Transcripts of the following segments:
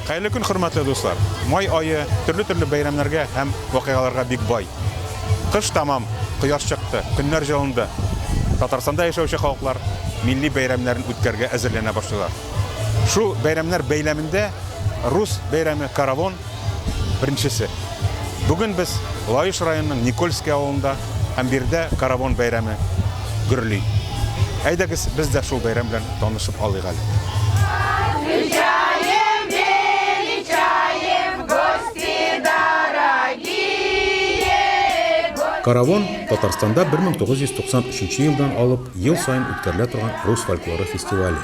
Хәерле көн, хөрмәтле дуслар. Май айы төрле бәйрәмнәргә һәм вакыйгаларга бик бай. Кыш тамам, кояш чыкты, көннәр җылынды. Татарстанда яшәүче халыклар милли бәйрәмнәрен үткәргә әзерләнә башлыйлар. Шу бәйрәмнәр бәйләмендә рус бәйрәме Каравон беренчесе. Бүген без Лаиш районының Никольский авылында һәм бирдә Каравон бәйрәме гөрли. Әйдәгез, без дә шул бәйрәм белән танышып алыйк әле. Каравон Татарстанда 1993 елдан алып ел сайын үткәрелә торган рус фольклоры фестивале.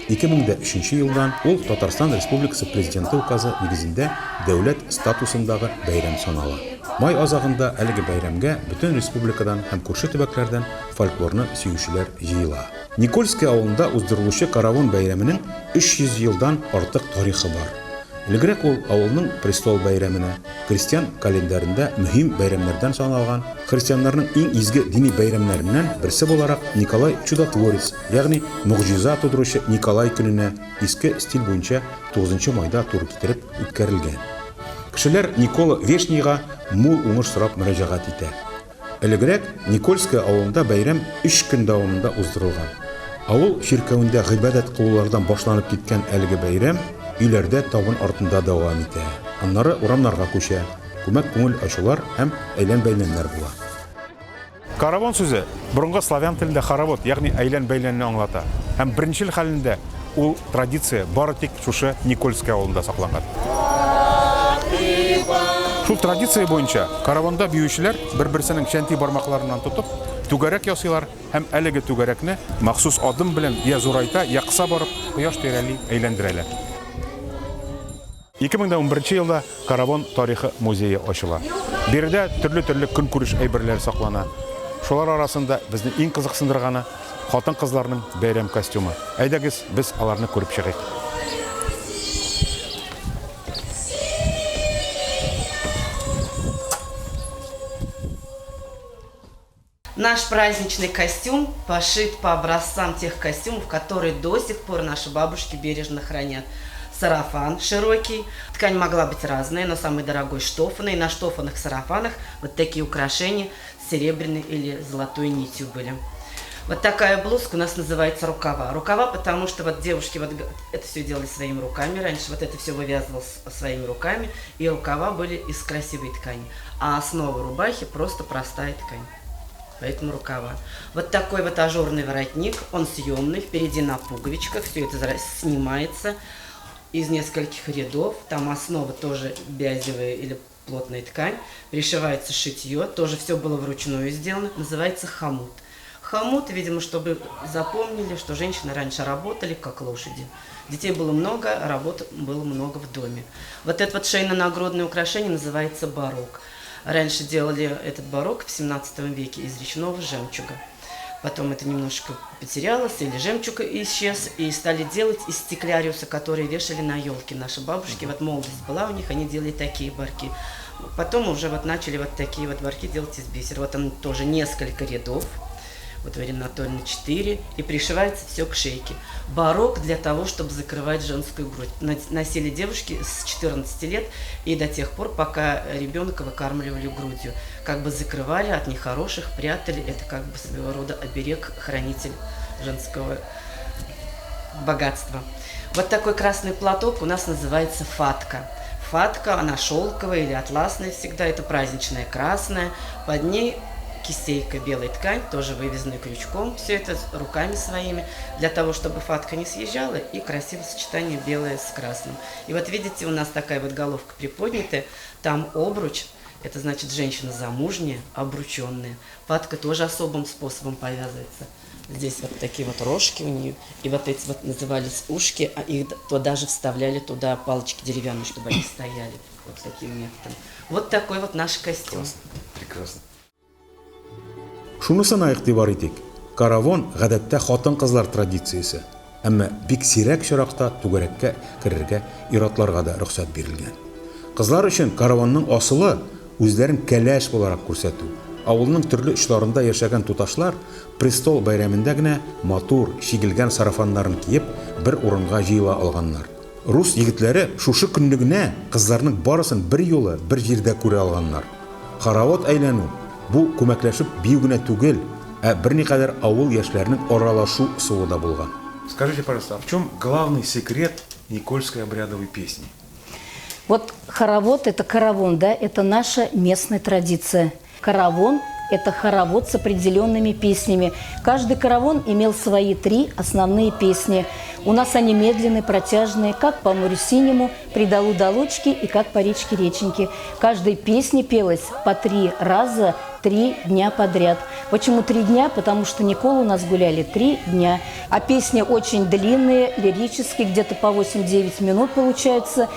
2003 елдан ул Татарстан Республикасы президенты указы нигезендә дәүләт статусындагы бәйрәм санала. Май азагында әлеге бәйрәмгә бөтен республикадан һәм күрше төбәкләрдән фольклорны сөючеләр җыела. Никольский авылында уздырылучы Каравон бәйрәменең 300 елдан артык тарихы бар. Элегрәк ул авылның престол бәйрәменә, христиан календарында мөһим бәйрәмнәрдән саналган, христианнарның иң изге дини бәйрәмнәреннән берсе буларак Николай Чудотворец, ягъни мугҗиза тудыручы Николай көненә иске стиль буенча 9 майда туры китереп үткәрелгән. Кешеләр Никола Вешнийга мул уңыш сорап мөрәҗәгать итә. Элегрәк Никольский авылында бәйрәм 3 көн дәвамында уздырылган. Авыл ширкәвендә гыйбадәт кылулардан башланып киткән әлеге бәйрәм өйләрдә табын артында дәвам итә. Аннары урамнарга күчә, күмәк күңел ачулар һәм әйлән-бәйләннәр була. Каравон сүзе борынгы славян телендә хоровод, ягъни әйлән-бәйләнне аңлата. Һәм беренчел хәлендә ул традиция бары тик шушы Никольский авылында сакланган. Шул традиция буенча каравонда биючеләр бер-берсенең шәнти бармакларыннан тотып түгәрәк ясыйлар һәм әлеге түгәрәкне махсус адым белән я зурайта, я кыса барып кояш тирәли әйләндерәләр. 2011 елда Каравон тарихы музее ачыла. Бирдә төрле көнкүреш әйберләре саклана. Шулар арасында безне иң кызыксындырганы хатын-кызларның бәйрәм костюмы. Әйдәгез, без аларны күреп чыгыйк. Наш праздничный костюм пошит по образцам тех костюмов, которые до сих пор наши бабушки бережно хранят. Сарафан широкий, ткань могла быть разная, но самый дорогой штофанный. На штофанных сарафанах вот такие украшения с серебряной или золотой нитью были. Вот такая блузка у нас называется рукава. Рукава, потому что вот девушки вот это все делали своими руками. Раньше вот это все вывязывалось своими руками, и рукава были из красивой ткани. А основа рубахи просто простая ткань. Поэтому рукава. Вот такой вот ажурный воротник, он съемный, впереди на пуговичках, все это снимается из нескольких рядов. Там основа тоже бязевая или плотная ткань, пришивается шитье, тоже все было вручную сделано, называется хомут. Хомут, видимо, чтобы запомнили, что женщины раньше работали как лошади. Детей было много, работы было много в доме. Вот это вот шейно-нагрудное украшение называется барок. Раньше делали этот барок в 17 веке из речного жемчуга. Потом это немножко потерялось, или жемчуг исчез, и стали делать из стекляриуса, которые вешали на елки. Наши бабушки, вот молодость была у них, они делали такие барки. Потом уже вот начали вот такие вот барки делать из бисера. Вот там тоже несколько рядов. Вот вариаторно 4, и пришивается все к шейке. Барок для того, чтобы закрывать женскую грудь. Носили девушки с 14 лет и до тех пор, пока ребенка выкармливали грудью. Как бы закрывали от нехороших, прятали. Это как бы своего рода оберег, хранитель женского богатства. Вот такой красный платок у нас называется фатка. Фатка, она шелковая или атласная всегда, это праздничная красная. Под ней кисейка, белая ткань, тоже вывязанная крючком, все это руками своими, для того, чтобы фатка не съезжала, и красивое сочетание белое с красным. И вот видите, у нас такая вот головка приподнятая, там обруч, это значит женщина замужняя, обрученная. Фатка тоже особым способом повязывается. Здесь вот такие вот рожки у нее, и вот эти вот назывались ушки, а их то даже вставляли туда палочки деревянные, чтобы они стояли вот таким методом. Вот такой вот наш костюм. Классно. Прекрасно. Шунысын игътибар итик. Каравон гадәттә хатын-кызлар традициясе, әмма бик сирәк чиракта түгәрәккә керергә ир-атларга да рөхсәт бирелгән. Кызлар өчен каравонның асылы үзләрен кәләш буларак күрсәтү. Авылның төрле очларында яшәгән туташлар престол бәйрәмендә генә матур, шигелгән сарафаннарын киеп бер урынга җыела алганнар. Рус егетләре шушы көнлегенә кызларның барысын бер юлы бер җирдә күрә алганнар. Хоровод әйләнү бу күмәкләшеп бию генә түгел, ә берникадәр авыл яшьләренең аралашу суы да булган. Скажите, пожалуйста, а в чем главный секрет никольской обрядовой песни? Вот хоровод – это каравон, да, это наша местная традиция. Каравон – это хоровод с определенными песнями. Каждый каравон имел свои 3 основные песни. У нас они медленные, протяжные, как по морю синему, при долу долочки и как по речке реченьки. Каждой песне пелось по 3 раза, 3 дня подряд. Почему 3 дня? Потому что Николы у нас гуляли 3 дня. А песни очень длинные, лирические, где-то по 8-9 минут получается.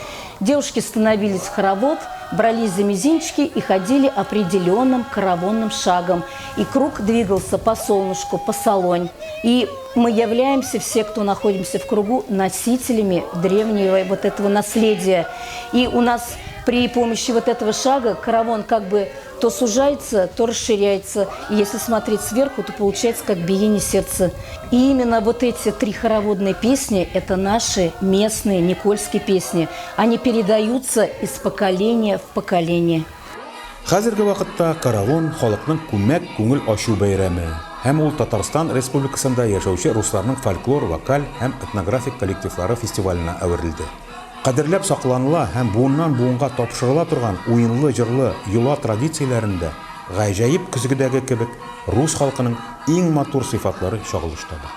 Девушки становились в хоровод, брались за мизинчики и ходили определенным каравонным шагом. И круг двигался по солнышку, по солонь. И мы являемся, все, кто находимся в кругу, носителями древнего вот этого наследия. И у нас при помощи вот этого шага каравон как бы то сужается, то расширяется. И если смотреть сверху, то получается как биение сердца. И именно вот эти 3 хороводные песни – это наши местные никольские песни. Они передаются из поколения в поколение. Хәзерге вакытта каравон халыкның күмәк күңел ачу бәйрәме. Һәм ул Татарстан Республикасында яшәүче русларның фольклор, вокаль һәм этнографик коллективлары фестиваленә әверелде. Кадерләп сакланыла һәм буыннан буынга тапшырыла торган уенлы, җырлы йола традицияләрендә гаҗәеп көзгедәге кебек рус халкының иң матур сыйфатлары чагылыш таба.